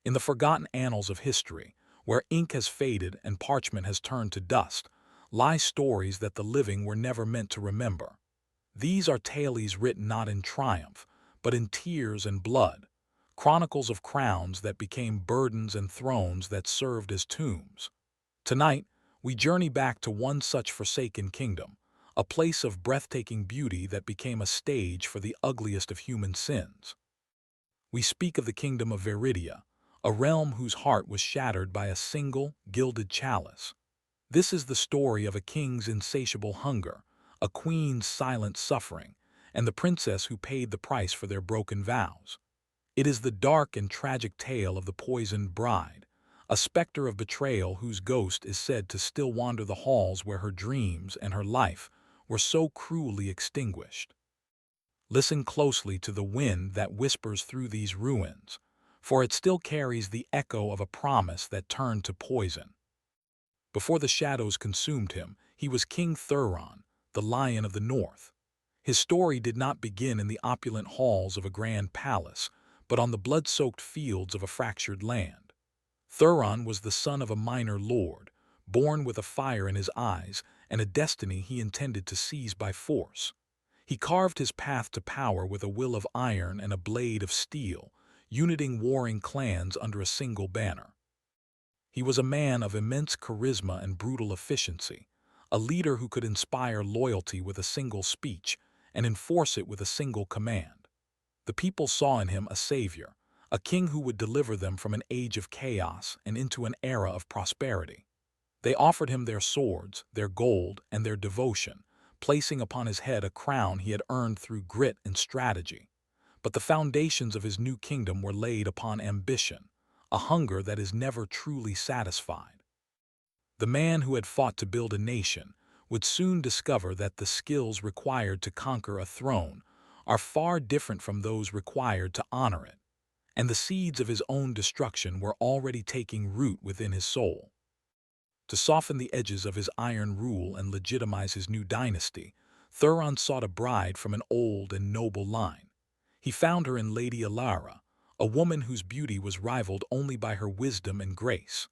In the forgotten annals of history, where ink has faded and parchment has turned to dust, lie stories that the living were never meant to remember. These are tales written not in triumph, but in tears and blood, chronicles of crowns that became burdens and thrones that served as tombs. Tonight, we journey back to one such forsaken kingdom, a place of breathtaking beauty that became a stage for the ugliest of human sins. We speak of the kingdom of Veridia, a realm whose heart was shattered by a single, gilded chalice. This is the story of a king's insatiable hunger, a queen's silent suffering, and the princess who paid the price for their broken vows. It is the dark and tragic tale of the poisoned bride, a specter of betrayal whose ghost is said to still wander the halls where her dreams and her life were so cruelly extinguished. Listen closely to the wind that whispers through these ruins, for it still carries the echo of a promise that turned to poison. Before the shadows consumed him, he was King Thuron, the Lion of the North. His story did not begin in the opulent halls of a grand palace, but on the blood-soaked fields of a fractured land. Thuron was the son of a minor lord, born with a fire in his eyes and a destiny he intended to seize by force. He carved his path to power with a will of iron and a blade of steel, uniting warring clans under a single banner. He was a man of immense charisma and brutal efficiency, a leader who could inspire loyalty with a single speech and enforce it with a single command. The people saw in him a savior, a king who would deliver them from an age of chaos and into an era of prosperity. They offered him their swords, their gold, and their devotion, placing upon his head a crown he had earned through grit and strategy. But the foundations of his new kingdom were laid upon ambition, a hunger that is never truly satisfied. The man who had fought to build a nation would soon discover that the skills required to conquer a throne are far different from those required to honor it, and the seeds of his own destruction were already taking root within his soul. To soften the edges of his iron rule and legitimize his new dynasty, Thuron sought a bride from an old and noble line. He found her in Lady Alara, a woman whose beauty was rivaled only by her wisdom and grace.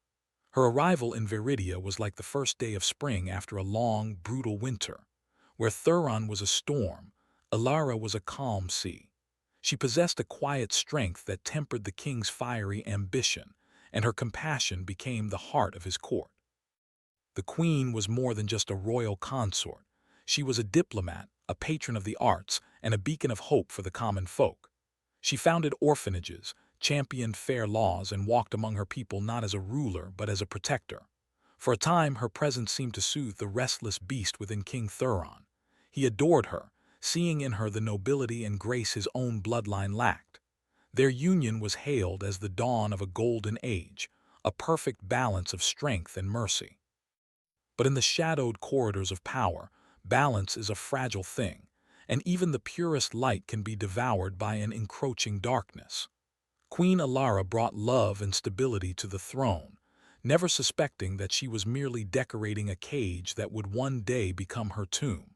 Her arrival in Veridia was like the first day of spring after a long, brutal winter. Where Thuron was a storm, Alara was a calm sea. She possessed a quiet strength that tempered the king's fiery ambition, and her compassion became the heart of his court. The queen was more than just a royal consort. She was a diplomat, a patron of the arts, and a beacon of hope for the common folk. She founded orphanages, championed fair laws, and walked among her people not as a ruler but as a protector. For a time, her presence seemed to soothe the restless beast within King Thuron. He adored her, seeing in her the nobility and grace his own bloodline lacked. Their union was hailed as the dawn of a golden age, a perfect balance of strength and mercy. But in the shadowed corridors of power, balance is a fragile thing, and even the purest light can be devoured by an encroaching darkness. Queen Alara brought love and stability to the throne, never suspecting that she was merely decorating a cage that would one day become her tomb.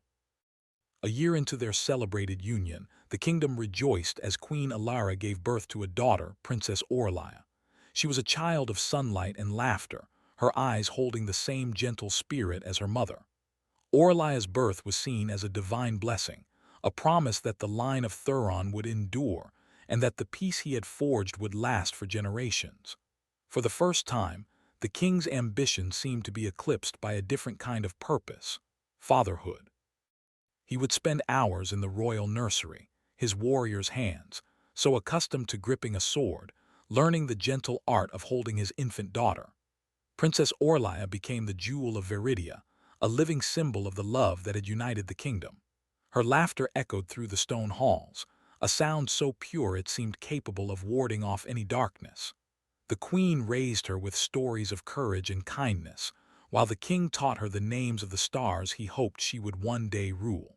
A year into their celebrated union, the kingdom rejoiced as Queen Alara gave birth to a daughter, Princess Orlia. She was a child of sunlight and laughter, her eyes holding the same gentle spirit as her mother. Orlia's birth was seen as a divine blessing, a promise that the line of Thuron would endure and that the peace he had forged would last for generations. For the first time, the king's ambition seemed to be eclipsed by a different kind of purpose: fatherhood. He would spend hours in the royal nursery, his warrior's hands, so accustomed to gripping a sword, learning the gentle art of holding his infant daughter. Princess Orlia became the jewel of Veridia, a living symbol of the love that had united the kingdom. Her laughter echoed through the stone halls, a sound so pure it seemed capable of warding off any darkness. The queen raised her with stories of courage and kindness, while the king taught her the names of the stars he hoped she would one day rule.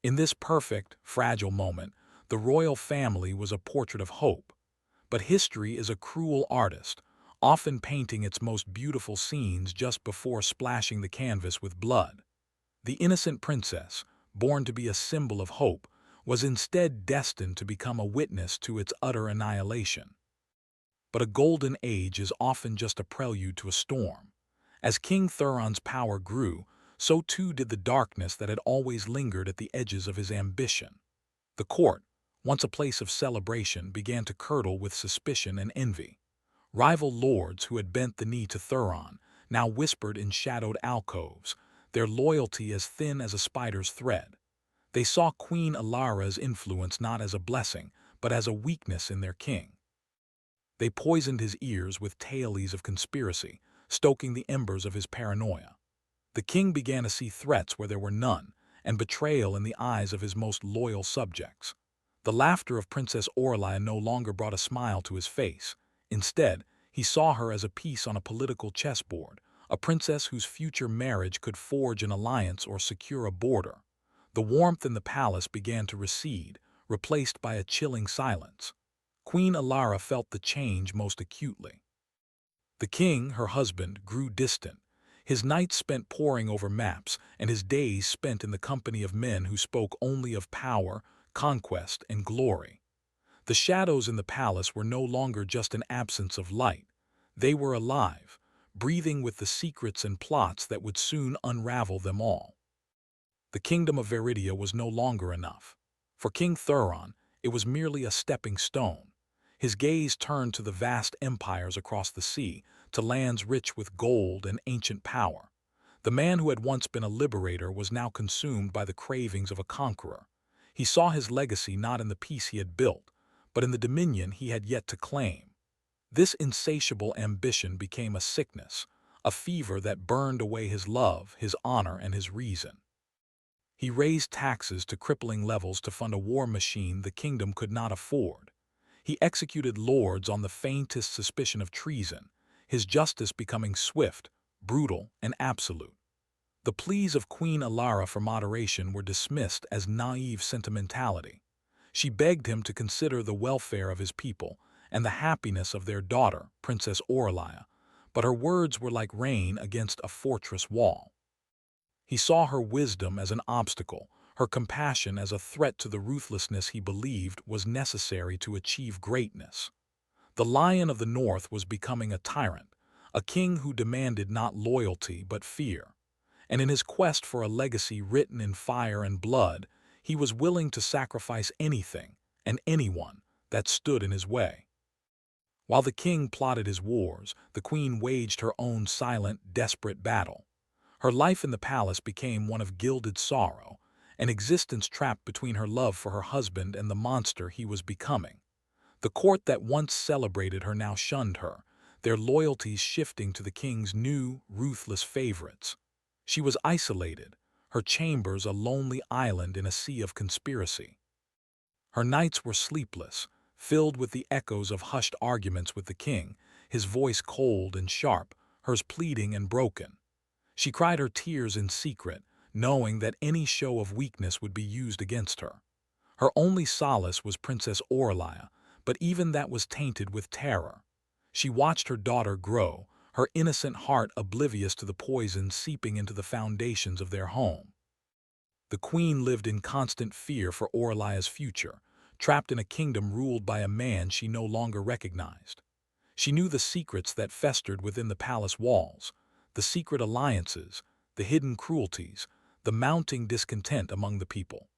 In this perfect, fragile moment, the royal family was a portrait of hope. But history is a cruel artist, often painting its most beautiful scenes just before splashing the canvas with blood. The innocent princess, born to be a symbol of hope, was instead destined to become a witness to its utter annihilation. but a golden age is often just a prelude to a storm. As King Thuron's power grew, so too did the darkness that had always lingered at the edges of his ambition. The court, once a place of celebration, began to curdle with suspicion and envy. Rival lords who had bent the knee to Thuron now whispered in shadowed alcoves, their loyalty as thin as a spider's thread. They saw Queen Alara's influence not as a blessing, but as a weakness in their king. They poisoned his ears with tales of conspiracy, stoking the embers of his paranoia. The king began to see threats where there were none, and betrayal in the eyes of his most loyal subjects. The laughter of Princess Orlaia no longer brought a smile to his face. Instead, he saw her as a piece on a political chessboard, a princess whose future marriage could forge an alliance or secure a border. The warmth in the palace began to recede, replaced by a chilling silence. Queen Alara felt the change most acutely. The king, her husband, grew distant, his nights spent poring over maps and his days spent in the company of men who spoke only of power, conquest, and glory. The shadows in the palace were no longer just an absence of light. They were alive, breathing with the secrets and plots that would soon unravel them all. The kingdom of Veridia was no longer enough. For King Thuron, it was merely a stepping stone. His gaze turned to the vast empires across the sea, to lands rich with gold and ancient power. The man who had once been a liberator was now consumed by the cravings of a conqueror. He saw his legacy not in the peace he had built, but in the dominion he had yet to claim. This insatiable ambition became a sickness, a fever that burned away his love, his honor, and his reason. He raised taxes to crippling levels to fund a war machine the kingdom could not afford. He executed lords on the faintest suspicion of treason, his justice becoming swift, brutal, and absolute. The pleas of Queen Alara for moderation were dismissed as naive sentimentality. She begged him to consider the welfare of his people and the happiness of their daughter, Princess Orlaia, but her words were like rain against a fortress wall. He saw her wisdom as an obstacle, her compassion as a threat to the ruthlessness he believed was necessary to achieve greatness. The Lion of the North was becoming a tyrant, a king who demanded not loyalty but fear. And in his quest for a legacy written in fire and blood, he was willing to sacrifice anything and anyone that stood in his way. While the king plotted his wars, the queen waged her own silent, desperate battle. Her life in the palace became one of gilded sorrow, an existence trapped between her love for her husband and the monster he was becoming. The court that once celebrated her now shunned her, their loyalties shifting to the king's new, ruthless favorites. She was isolated, her chambers a lonely island in a sea of conspiracy. Her nights were sleepless, filled with the echoes of hushed arguments with the king, his voice cold and sharp, hers pleading and broken. She cried her tears in secret, knowing that any show of weakness would be used against her. Her only solace was Princess Orlaia, but even that was tainted with terror. She watched her daughter grow, her innocent heart oblivious to the poison seeping into the foundations of their home. The queen lived in constant fear for Orlaia's future, trapped in a kingdom ruled by a man she no longer recognized. She knew the secrets that festered within the palace walls, the secret alliances, the hidden cruelties, the mounting discontent among the people.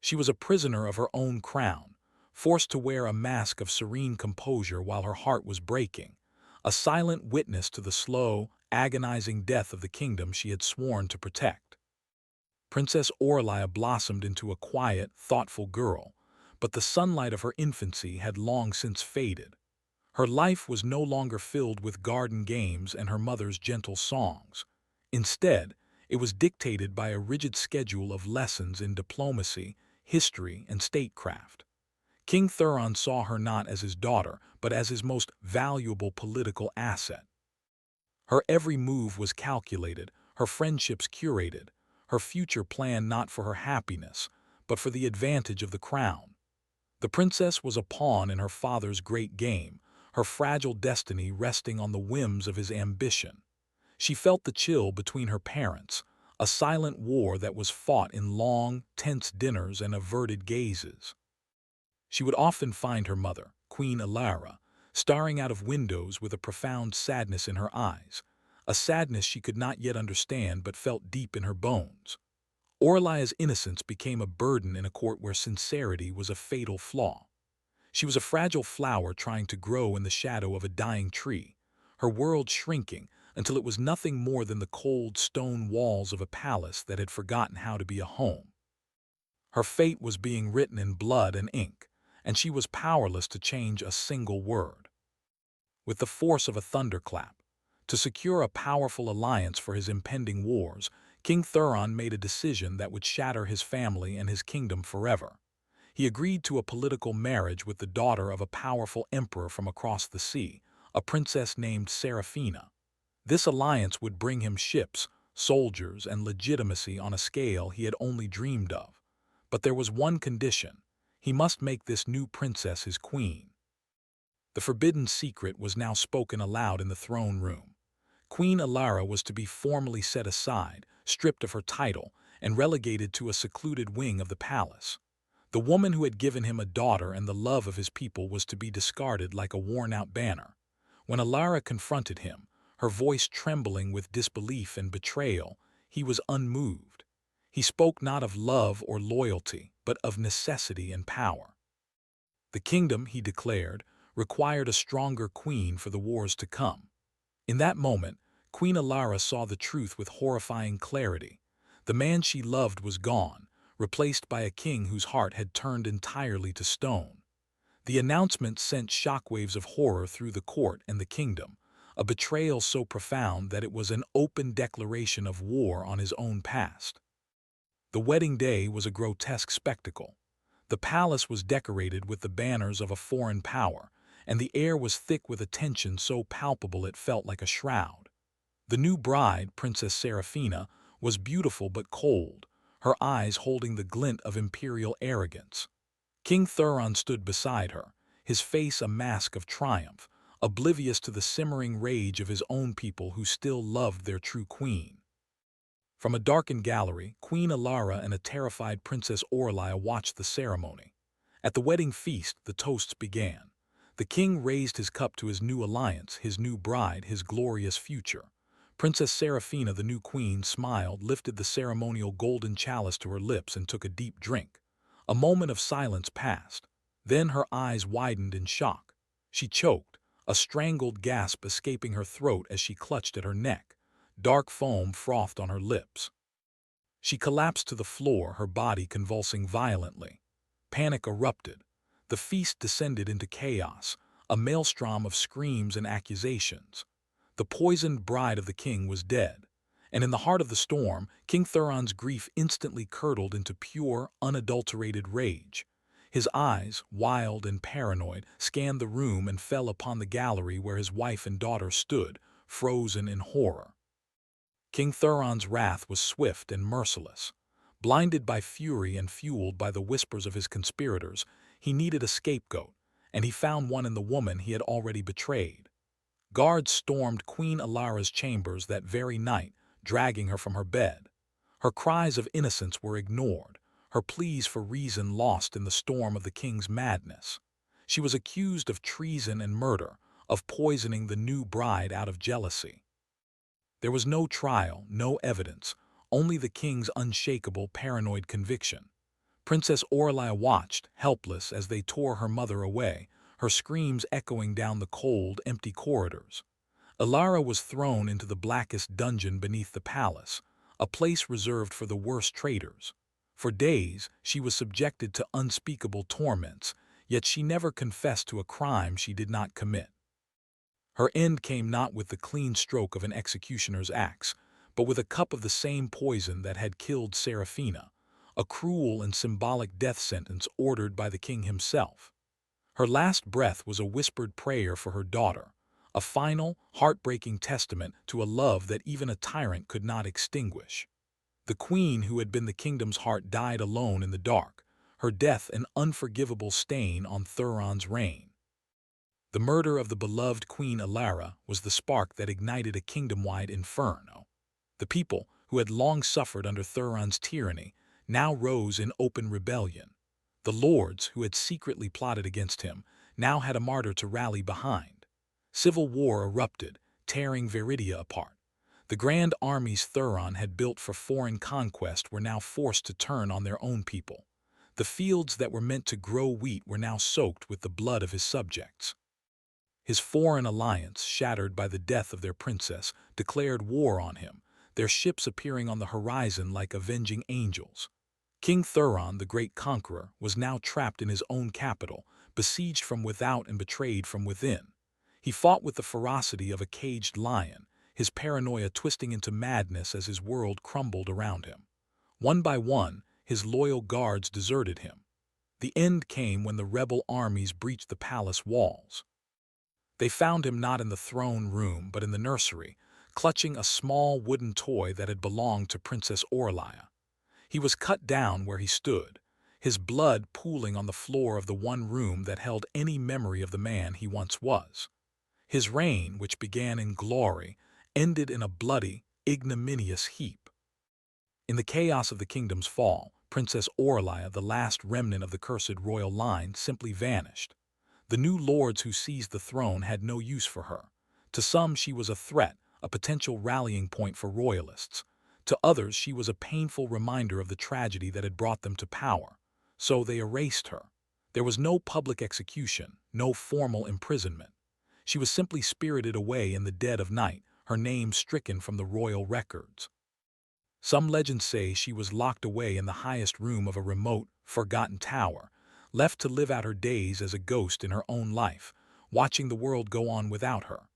She was a prisoner of her own crown, forced to wear a mask of serene composure while her heart was breaking, a silent witness to the slow, agonizing death of the kingdom she had sworn to protect. Princess Orlaia blossomed into a quiet, thoughtful girl, but the sunlight of her infancy had long since faded. Her life was no longer filled with garden games and her mother's gentle songs. Instead, it was dictated by a rigid schedule of lessons in diplomacy, history, and statecraft. King Thuron saw her not as his daughter, but as his most valuable political asset. Her every move was calculated, her friendships curated, her future planned not for her happiness, but for the advantage of the crown. The princess was a pawn in her father's great game, her fragile destiny resting on the whims of his ambition. She felt the chill between her parents, a silent war that was fought in long, tense dinners and averted gazes. She would often find her mother, Queen Alara, staring out of windows with a profound sadness in her eyes, a sadness she could not yet understand but felt deep in her bones. Orlia's innocence became a burden in a court where sincerity was a fatal flaw. She was a fragile flower trying to grow in the shadow of a dying tree, her world shrinking until it was nothing more than the cold stone walls of a palace that had forgotten how to be a home. Her fate was being written in blood and ink, and she was powerless to change a single word. With the force of a thunderclap, to secure a powerful alliance for his impending wars, King Thuron made a decision that would shatter his family and his kingdom forever. He agreed to a political marriage with the daughter of a powerful emperor from across the sea, a princess named Seraphina. This alliance would bring him ships, soldiers, and legitimacy on a scale he had only dreamed of. But there was one condition: he must make this new princess his queen. The forbidden secret was now spoken aloud in the throne room. Queen Elara was to be formally set aside, stripped of her title, and relegated to a secluded wing of the palace. The woman who had given him a daughter and the love of his people was to be discarded like a worn-out banner. When Elara confronted him, her voice trembling with disbelief and betrayal, he was unmoved. He spoke not of love or loyalty, but of necessity and power. The kingdom, he declared, required a stronger queen for the wars to come. In that moment, Queen Elara saw the truth with horrifying clarity. The man she loved was gone, replaced by a king whose heart had turned entirely to stone. The announcement sent shockwaves of horror through the court and the kingdom, a betrayal so profound that it was an open declaration of war on his own past. The wedding day was a grotesque spectacle. The palace was decorated with the banners of a foreign power, and the air was thick with a tension so palpable it felt like a shroud. The new bride, Princess Seraphina, was beautiful but cold, her eyes holding the glint of imperial arrogance. King Thuron stood beside her, his face a mask of triumph, oblivious to the simmering rage of his own people who still loved their true queen. From a darkened gallery, Queen Elara and a terrified Princess Orlia watched the ceremony. At the wedding feast, the toasts began. The king raised his cup to his new alliance, his new bride, his glorious future. Princess Seraphina, the new queen, smiled, lifted the ceremonial golden chalice to her lips, and took a deep drink. A moment of silence passed. Then her eyes widened in shock. She choked, a strangled gasp escaping her throat as she clutched at her neck. Dark foam frothed on her lips. She collapsed to the floor, her body convulsing violently. Panic erupted. The feast descended into chaos, a maelstrom of screams and accusations. The poisoned bride of the king was dead, and in the heart of the storm, King Thuron's grief instantly curdled into pure, unadulterated rage. His eyes, wild and paranoid, scanned the room and fell upon the gallery where his wife and daughter stood, frozen in horror. King Thuron's wrath was swift and merciless. Blinded by fury and fueled by the whispers of his conspirators, he needed a scapegoat, and he found one in the woman he had already betrayed. Guards stormed Queen Elara's chambers that very night, dragging her from her bed. Her cries of innocence were ignored, her pleas for reason lost in the storm of the king's madness. She was accused of treason and murder, of poisoning the new bride out of jealousy. There was no trial, no evidence, only the king's unshakable, paranoid conviction. Princess Orlia watched, helpless, as they tore her mother away, her screams echoing down the cold, empty corridors. Elara was thrown into the blackest dungeon beneath the palace, a place reserved for the worst traitors. For days, she was subjected to unspeakable torments, yet she never confessed to a crime she did not commit. Her end came not with the clean stroke of an executioner's axe, but with a cup of the same poison that had killed Seraphina, a cruel and symbolic death sentence ordered by the king himself. Her last breath was a whispered prayer for her daughter, a final, heartbreaking testament to a love that even a tyrant could not extinguish. The queen who had been the kingdom's heart died alone in the dark, her death an unforgivable stain on Thuron's reign. The murder of the beloved Queen Elara was the spark that ignited a kingdom-wide inferno. The people, who had long suffered under Thuron's tyranny, now rose in open rebellion. The lords, who had secretly plotted against him, now had a martyr to rally behind. Civil war erupted, tearing Veridia apart. The grand armies Thuron had built for foreign conquest were now forced to turn on their own people. The fields that were meant to grow wheat were now soaked with the blood of his subjects. His foreign alliance, shattered by the death of their princess, declared war on him, their ships appearing on the horizon like avenging angels. King Thuron, the great conqueror, was now trapped in his own capital, besieged from without and betrayed from within. He fought with the ferocity of a caged lion, his paranoia twisting into madness as his world crumbled around him. One by one, his loyal guards deserted him. The end came when the rebel armies breached the palace walls. They found him not in the throne room but in the nursery, clutching a small wooden toy that had belonged to Princess Orlia. He was cut down where he stood, his blood pooling on the floor of the one room that held any memory of the man he once was. His reign, which began in glory, ended in a bloody, ignominious heap. In the chaos of the kingdom's fall, Princess Orlia, the last remnant of the cursed royal line, simply vanished. The new lords who seized the throne had no use for her. To some she was a threat, a potential rallying point for royalists. To others she was a painful reminder of the tragedy that had brought them to power. So they erased her. There was no public execution, no formal imprisonment. She was simply spirited away in the dead of night, her name stricken from the royal records. Some legends say she was locked away in the highest room of a remote, forgotten tower, left to live out her days as a ghost in her own life, watching the world go on without her.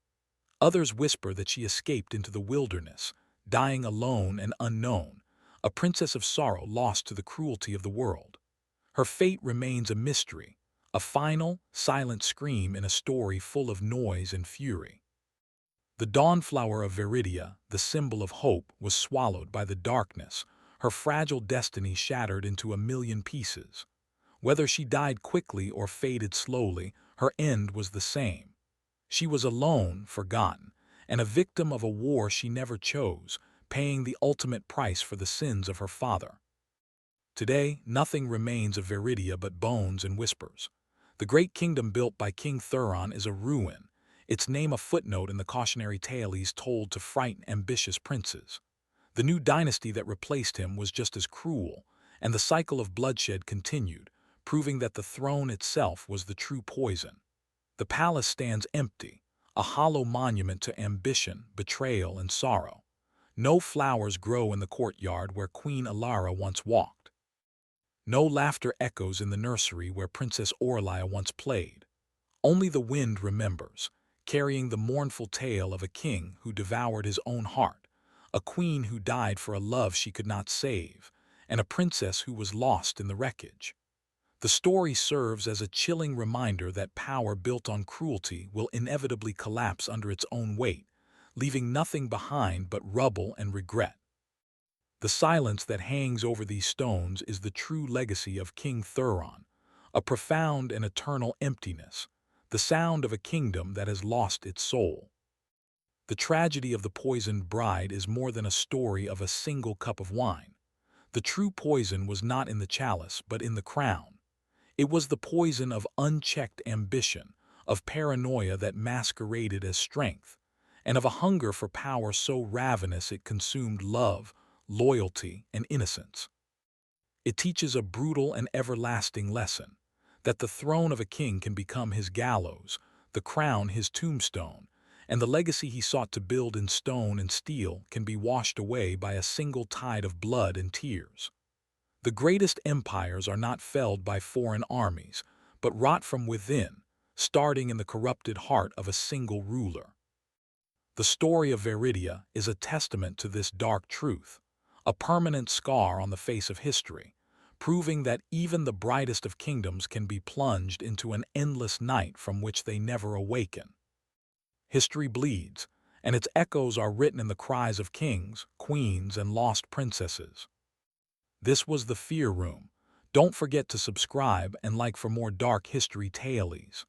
Others whisper that she escaped into the wilderness, dying alone and unknown, a princess of sorrow lost to the cruelty of the world. Her fate remains a mystery, a final, silent scream in a story full of noise and fury. The dawnflower of Veridia, the symbol of hope, was swallowed by the darkness, her fragile destiny shattered into a million pieces. Whether she died quickly or faded slowly, her end was the same. She was alone, forgotten, and a victim of a war she never chose, paying the ultimate price for the sins of her father. Today, nothing remains of Veridia but bones and whispers. The great kingdom built by King Thuron is a ruin, its name a footnote in the cautionary tales told to frighten ambitious princes. The new dynasty that replaced him was just as cruel, and the cycle of bloodshed continued, proving that the throne itself was the true poison. The palace stands empty, a hollow monument to ambition, betrayal, and sorrow. No flowers grow in the courtyard where Queen Alara once walked. No laughter echoes in the nursery where Princess Orlia once played. Only the wind remembers, carrying the mournful tale of a king who devoured his own heart, a queen who died for a love she could not save, and a princess who was lost in the wreckage. The story serves as a chilling reminder that power built on cruelty will inevitably collapse under its own weight, leaving nothing behind but rubble and regret. The silence that hangs over these stones is the true legacy of King Thuron, a profound and eternal emptiness, the sound of a kingdom that has lost its soul. The tragedy of the poisoned bride is more than a story of a single cup of wine. The true poison was not in the chalice, but in the crown. It was the poison of unchecked ambition, of paranoia that masqueraded as strength, and of a hunger for power so ravenous it consumed love, loyalty, and innocence. It teaches a brutal and everlasting lesson, that the throne of a king can become his gallows, the crown his tombstone, and the legacy he sought to build in stone and steel can be washed away by a single tide of blood and tears. The greatest empires are not felled by foreign armies, but rot from within, starting in the corrupted heart of a single ruler. The story of Veridia is a testament to this dark truth, a permanent scar on the face of history, proving that even the brightest of kingdoms can be plunged into an endless night from which they never awaken. History bleeds, and its echoes are written in the cries of kings, queens, and lost princesses. This was the Fear Room. Don't forget to subscribe and like for more dark history tales.